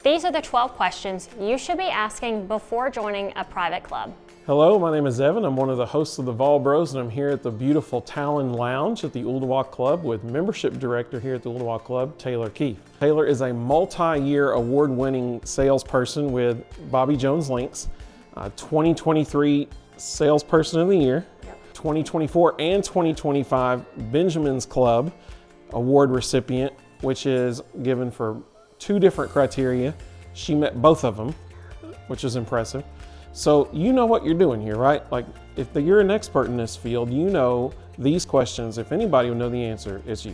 These are the 12 questions you should be asking before joining a private club. Hello, my name is Evan. I'm one of the hosts of the Vol Bros, and I'm here at the beautiful Talon Lounge at the Ooltewah Club with membership director here at the Ooltewah Club, Taylor Keefe. Taylor is a multi-year award-winning salesperson with Bobby Jones Links, 2023 Salesperson of the Year, 2024 and 2025 Benjamin's Club award recipient, which is given for 2 different criteria. She met both of them, which is impressive. So you know what you're doing here, right? Like if you're an expert in this field, you know these questions. If anybody will know the answer, it's you.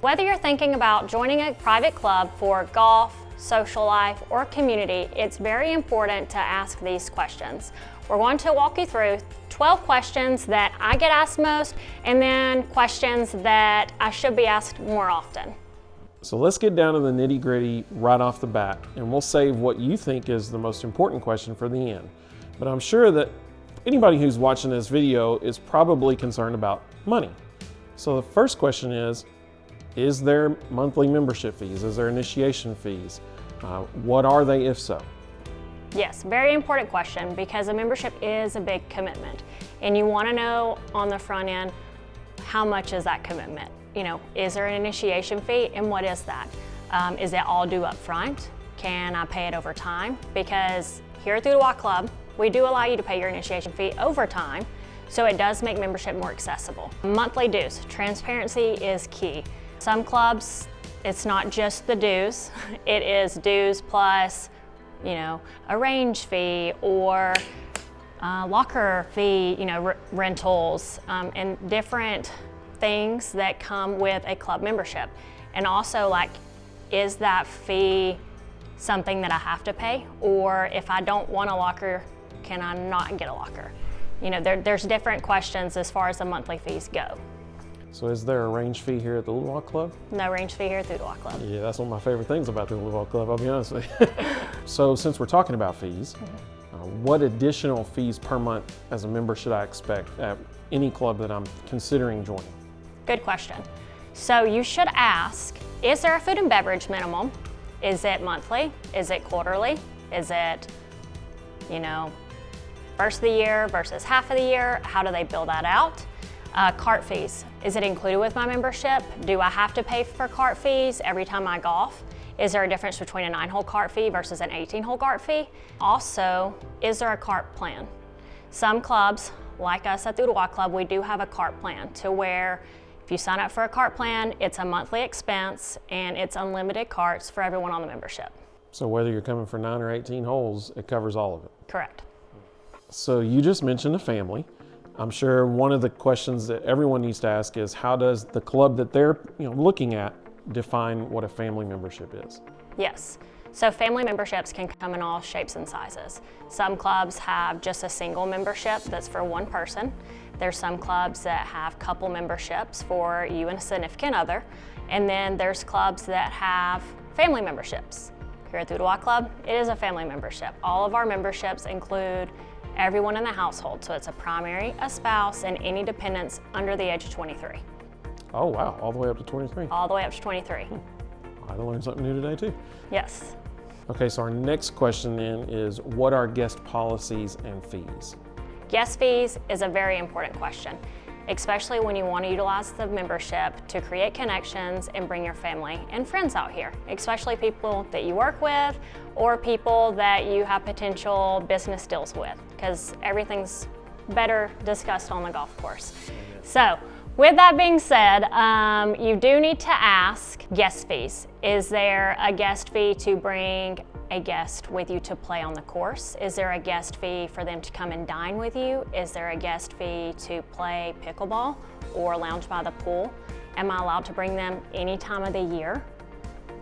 Whether you're thinking about joining a private club for golf, social life, or community, it's very important to ask these questions. We're going to walk you through 12 questions that I get asked most, and then questions that I should be asked more often. So let's get down to the nitty-gritty right off the bat, and we'll save what you think is the most important question for the end. But I'm sure that anybody who's watching this video is probably concerned about money. So the first question is there monthly membership fees? Is there initiation fees? What are they, if so? Yes, very important question, because a membership is a big commitment, and you want to know on the front end, how much is that commitment? You know, is there an initiation fee, and what is that? Is it all due up front? Can I pay it over time? Because here at the Ooltewah Club, we do allow you to pay your initiation fee over time, so it does make membership more accessible. Monthly dues, transparency is key. Some clubs, it's not just the dues, it is dues plus, you know, a range fee or locker fee, you know, rentals, and different things that come with a club membership. And also, like, is that fee something that I have to pay? Or if I don't want a locker, can I not get a locker? You know, there's different questions as far as the monthly fees go. So is there a range fee here at the Ooltewah Club? No range fee here at the Ooltewah Club. Yeah, that's one of my favorite things about the Ooltewah Club, I'll be honest with you. So since we're talking about fees, what additional fees per month as a member should I expect at any club that I'm considering joining? Good question. So you should ask, is there a food and beverage minimum? Is it monthly? Is it quarterly? Is it, you know, first of the year versus half of the year? How do they bill that out? Cart fees, is it included with my membership? Do I have to pay for cart fees every time I golf? Is there a difference between a 9-hole cart fee versus an 18-hole cart fee? Also, is there a cart plan? Some clubs, like us at the Ooltewah Club, we do have a cart plan to where if you sign up for a cart plan, it's a monthly expense and it's unlimited carts for everyone on the membership. So whether you're coming for 9 or 18 holes, it covers all of it. Correct. So you just mentioned a family. I'm sure one of the questions that everyone needs to ask is, how does the club that they're looking at define what a family membership is? Yes. So family memberships can come in all shapes and sizes. Some clubs have just a single membership that's for one person. There's some clubs that have couple memberships for you and a significant other. And then there's clubs that have family memberships. Here at the Ooltewah Club, it is a family membership. All of our memberships include everyone in the household. So it's a primary, a spouse, and any dependents under the age of 23. Oh wow, all the way up to 23. All the way up to 23. I learned something new today too. Yes. Okay, so our next question then is, what are guest policies and fees? Guest fees is a very important question, especially when you want to utilize the membership to create connections and bring your family and friends out here, especially people that you work with or people that you have potential business deals with, because everything's better discussed on the golf course. So, with that being said, you do need to ask guest fees. Is there a guest fee to bring a guest with you to play on the course? Is there a guest fee for them to come and dine with you? Is there a guest fee to play pickleball or lounge by the pool? Am I allowed to bring them any time of the year?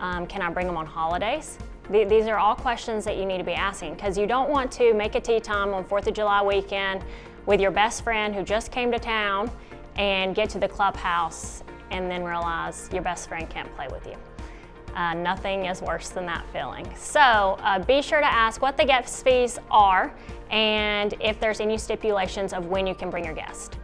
Can I bring them on holidays? These are all questions that you need to be asking, because you don't want to make a tee time on 4th of July weekend with your best friend who just came to town and get to the clubhouse and then realize your best friend can't play with you. Nothing is worse than that feeling. So be sure to ask what the guest fees are and if there's any stipulations of when you can bring your guest.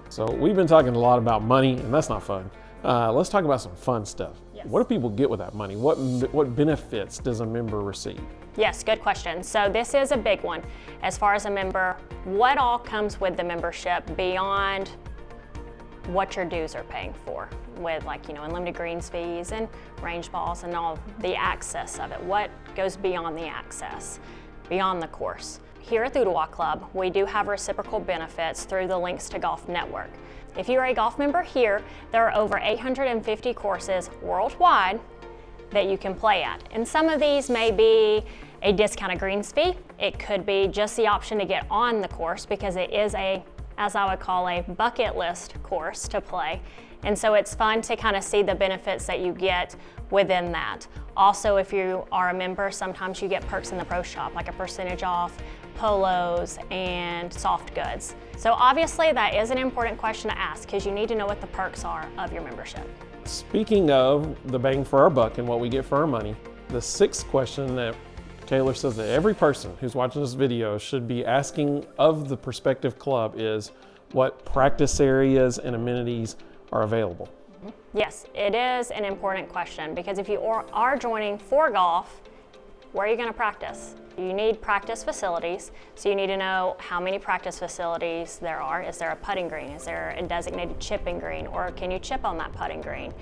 So we've been talking a lot about money, and that's not fun. Let's talk about some fun stuff. Yeah. What do people get with that money? What benefits does a member receive? Yes, good question. So this is a big one. As far as a member, what all comes with the membership beyond what your dues are paying for with unlimited greens fees and range balls and all the access of it? What goes beyond the access, beyond the course? Here at the Ooltewah Club, we do have reciprocal benefits through the Links to Golf Network. If you're a golf member here, there are over 850 courses worldwide that you can play at. And some of these may be a discounted greens fee. It could be just the option to get on the course because it is as I would call a bucket list course to play. And so it's fun to kind of see the benefits that you get within that. Also, if you are a member, sometimes you get perks in the pro shop, like a percentage off polos and soft goods. So obviously that is an important question to ask because you need to know what the perks are of your membership. Speaking of the bang for our buck and what we get for our money, the sixth question that Taylor says that every person who's watching this video should be asking of the prospective club is what practice areas and amenities are available. Yes, it is an important question because if you are joining for golf, where are you going to practice? You need practice facilities, so you need to know how many practice facilities there are. Is there a putting green? Is there a designated chipping green? Or can you chip on that putting green?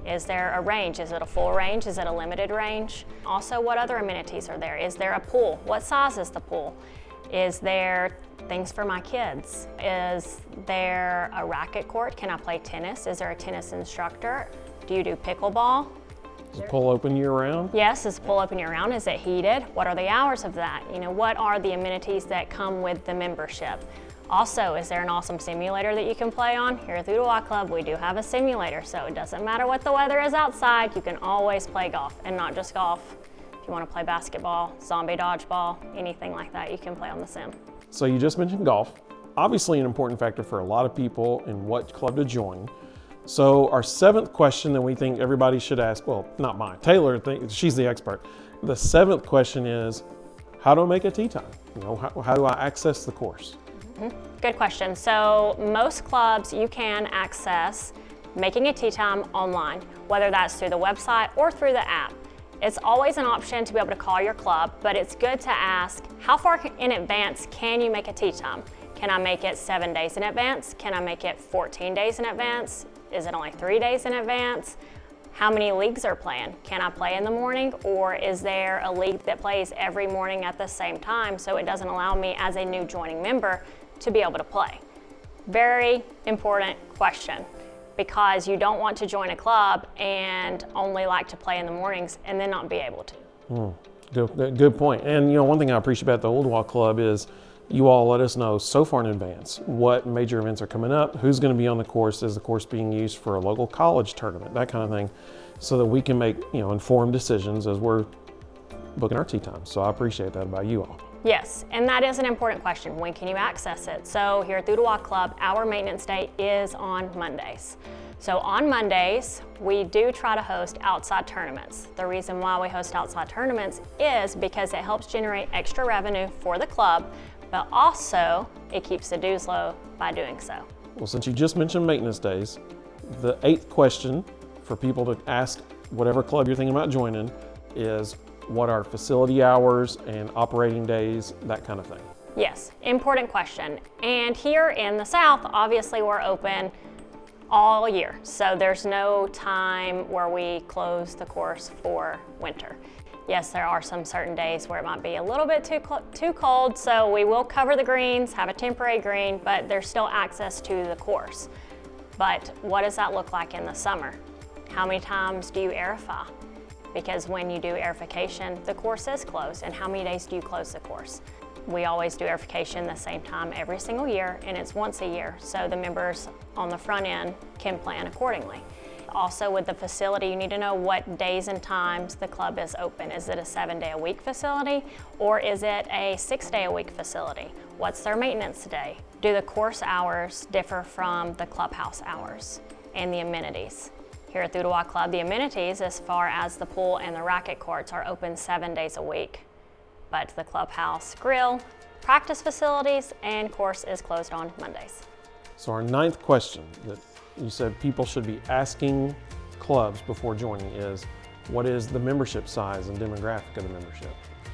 Is there a range? Is it a full range? Is it a limited range? Also, what other amenities are there? Is there a pool? What size is the pool? Is there things for my kids? Is there a racket court? Can I play tennis? Is there a tennis instructor? Do you do pickleball? Is the pool open year round? Yes, is the pool open year round? Is it heated? What are the hours of that? What are the amenities that come with the membership? Also, is there an awesome simulator that you can play on? Here at the Ooltewah Club, we do have a simulator, so it doesn't matter what the weather is outside, you can always play golf, and not just golf. If you want to play basketball, zombie dodgeball, anything like that, you can play on the sim. So you just mentioned golf, obviously an important factor for a lot of people in what club to join. So our seventh question that we think everybody should ask, well, not mine, Taylor, she's the expert. The seventh question is, how do I make a tee time? How do I access the course? Good question. So most clubs you can access making a tee time online, whether that's through the website or through the app. It's always an option to be able to call your club, but it's good to ask, how far in advance can you make a tee time? Can I make it 7 days in advance? Can I make it 14 days in advance? Is it only 3 days in advance? How many leagues are playing? Can I play in the morning, or is there a league that plays every morning at the same time so it doesn't allow me as a new joining member to be able to play? Very important question, because you don't want to join a club and only like to play in the mornings and then not be able to. Good point. And one thing I appreciate about the Ooltewah Club is you all let us know so far in advance what major events are coming up, who's going to be on the course, is the course being used for a local college tournament, that kind of thing, so that we can make informed decisions as we're booking our tee time. So I appreciate that about you all. Yes, and that is an important question. When can you access it? So here at the Ooltewah Club, our maintenance day is on Mondays. So on Mondays, we do try to host outside tournaments. The reason why we host outside tournaments is because it helps generate extra revenue for the club, but also it keeps the dues low by doing so. Well, since you just mentioned maintenance days, the eighth question for people to ask whatever club you're thinking about joining is, what are facility hours and operating days, that kind of thing? Yes, important question. And here in the South, obviously we're open all year. So there's no time where we close the course for winter. Yes, there are some certain days where it might be a little bit too cold, so we will cover the greens, have a temporary green, but there's still access to the course. But what does that look like in the summer? How many times do you aerify? Because when you do aerification, the course is closed. And how many days do you close the course? We always do aerification the same time every single year, and it's once a year, so the members on the front end can plan accordingly. Also with the facility, you need to know what days and times the club is open. Is it a 7-day-a-week facility, or is it a 6-day-a-week facility? What's their maintenance day? Do the course hours differ from the clubhouse hours? And the amenities. Here at the Ooltewah Club, the amenities, as far as the pool and the racket courts, are open 7 days a week. But the clubhouse, grill, practice facilities, and course is closed on Mondays. So our ninth question that you said people should be asking clubs before joining is, what is the membership size and demographic of the membership?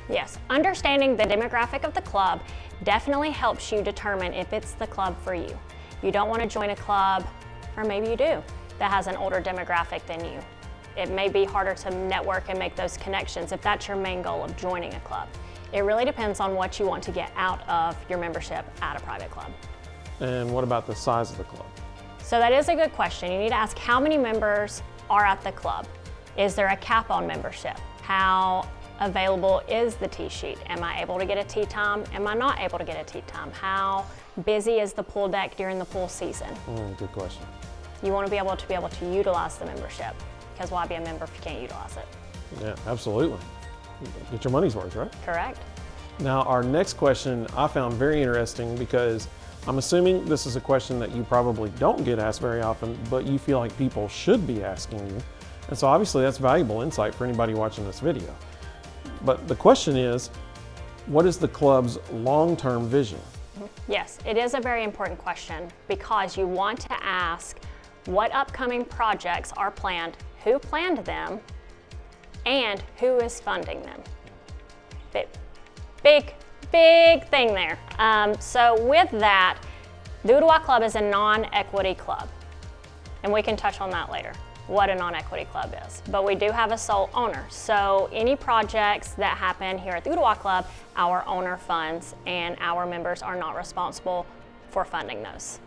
Yes, understanding the demographic of the club definitely helps you determine if it's the club for you. You don't want to join a club, or maybe you do, that has an older demographic than you. It may be harder to network and make those connections if that's your main goal of joining a club. It really depends on what you want to get out of your membership at a private club. And what about the size of the club? So that is a good question. You need to ask how many members are at the club. Is there a cap on membership? How available is the tee sheet? Am I able to get a tee time? Am I not able to get a tee time? How busy is the pool deck during the pool season? Good question. You want to be able to utilize the membership, because why be a member if you can't utilize it? Yeah, absolutely. Get your money's worth, right? Correct. Now, our next question I found very interesting because I'm assuming this is a question that you probably don't get asked very often, but you feel like people should be asking you. And so obviously that's valuable insight for anybody watching this video. But the question is, what is the club's long-term vision? Yes, it is a very important question because you want to ask what upcoming projects are planned, who planned them, and who is funding them. Big thing there. So with that, the Ooltewah Club is a non-equity club, and we can touch on that later, what a non-equity club is. But we do have a sole owner, so any projects that happen here at the Ooltewah Club, our owner funds, and our members are not responsible for funding those.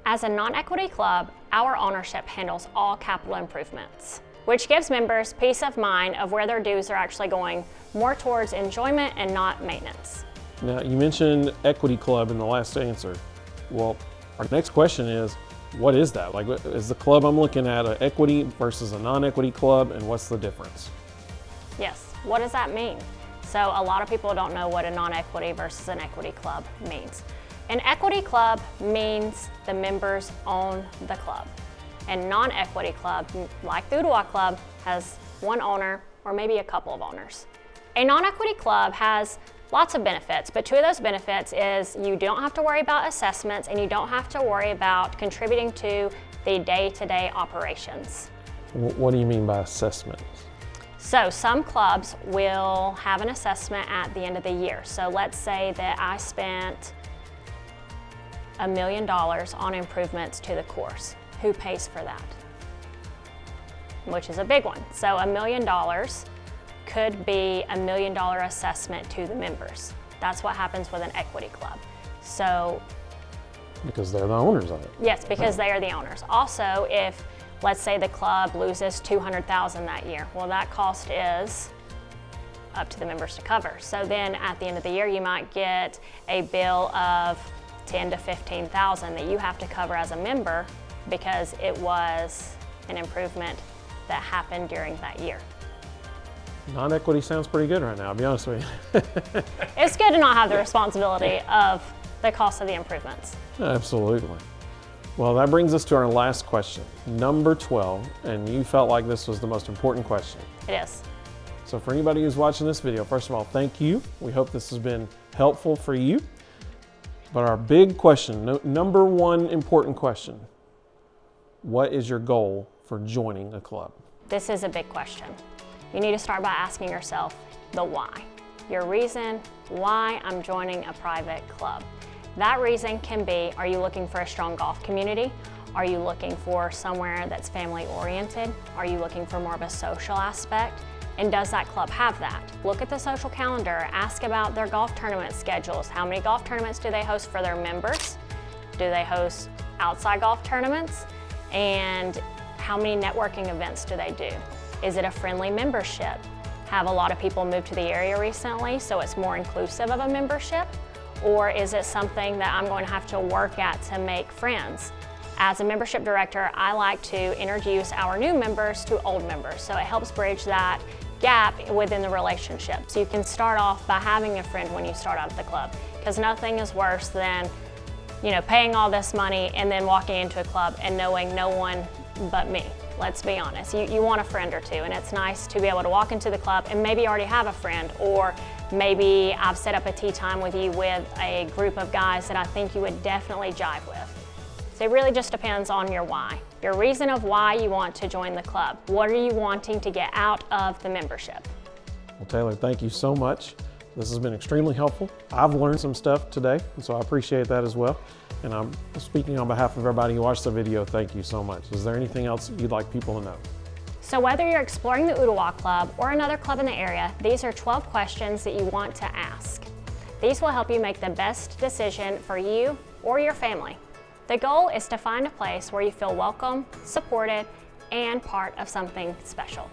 As a non-equity club, our ownership handles all capital improvements, which gives members peace of mind of where their dues are actually going more towards enjoyment and not maintenance. Now, you mentioned equity club in the last answer. Well, our next question is, what is that? Like, is the club I'm looking at an equity versus a non-equity club, and what's the difference? Yes, what does that mean? So a lot of people don't know what a non-equity versus an equity club means. An equity club means the members own the club. And non-equity club, like the Ooltewah Club, has one owner or maybe a couple of owners. A non-equity club has lots of benefits, but two of those benefits is you don't have to worry about assessments and you don't have to worry about contributing to the day-to-day operations. What do you mean by assessments? So some clubs will have an assessment at the end of the year. So let's say that I spent $1 million on improvements to the course. Who pays for that? Which is a big one. So $1 million could be $1 million assessment to the members. That's what happens with an equity club. So, because they're the owners of it. yes, because they are the owners. Also, if let's say the club loses $200,000 that year, well, that cost is up to the members to cover. So then at the end of the year, you might get a bill of $10,000 to $15,000 that you have to cover as a member because it was an improvement that happened during that year. Non-equity sounds pretty good right now, I'll be honest with you. It's good to not have the responsibility of the cost of the improvements. Absolutely. Well, that brings us to our last question, number 12, and you felt like this was the most important question. It is. So for anybody who's watching this video, first of all, thank you. We hope this has been helpful for you. But our big question, number one important question, what is your goal for joining a club? This is a big question. You need to start by asking yourself the why. Your reason why I'm joining a private club. That reason can be, are you looking for a strong golf community? Are you looking for somewhere that's family oriented? Are you looking for more of a social aspect? And does that club have that? Look at the social calendar, ask about their golf tournament schedules. How many golf tournaments do they host for their members? Do they host outside golf tournaments? And how many networking events do they do? Is it a friendly membership? Have a lot of people moved to the area recently, so it's more inclusive of a membership? Or is it something that I'm going to have to work at to make friends? As a membership director, I like to introduce our new members to old members, so it helps bridge that gap within the relationship. So you can start off by having a friend when you start out at the club, because nothing is worse than paying all this money and then walking into a club and knowing no one but me. Let's be honest, you want a friend or two, and it's nice to be able to walk into the club and maybe already have a friend, or maybe I've set up a tea time with you with a group of guys that I think you would definitely jive with. So it really just depends on your why. your reason of why you want to join the club. What are you wanting to get out of the membership? Well, Taylor, thank you so much. This has been extremely helpful. I've learned some stuff today, and so I appreciate that as well. And I'm speaking on behalf of everybody who watched the video, thank you so much. Is there anything else you'd like people to know? So whether you're exploring the Ooltewah Club or another club in the area, these are 12 questions that you want to ask. These will help you make the best decision for you or your family. The goal is to find a place where you feel welcome, supported, and part of something special.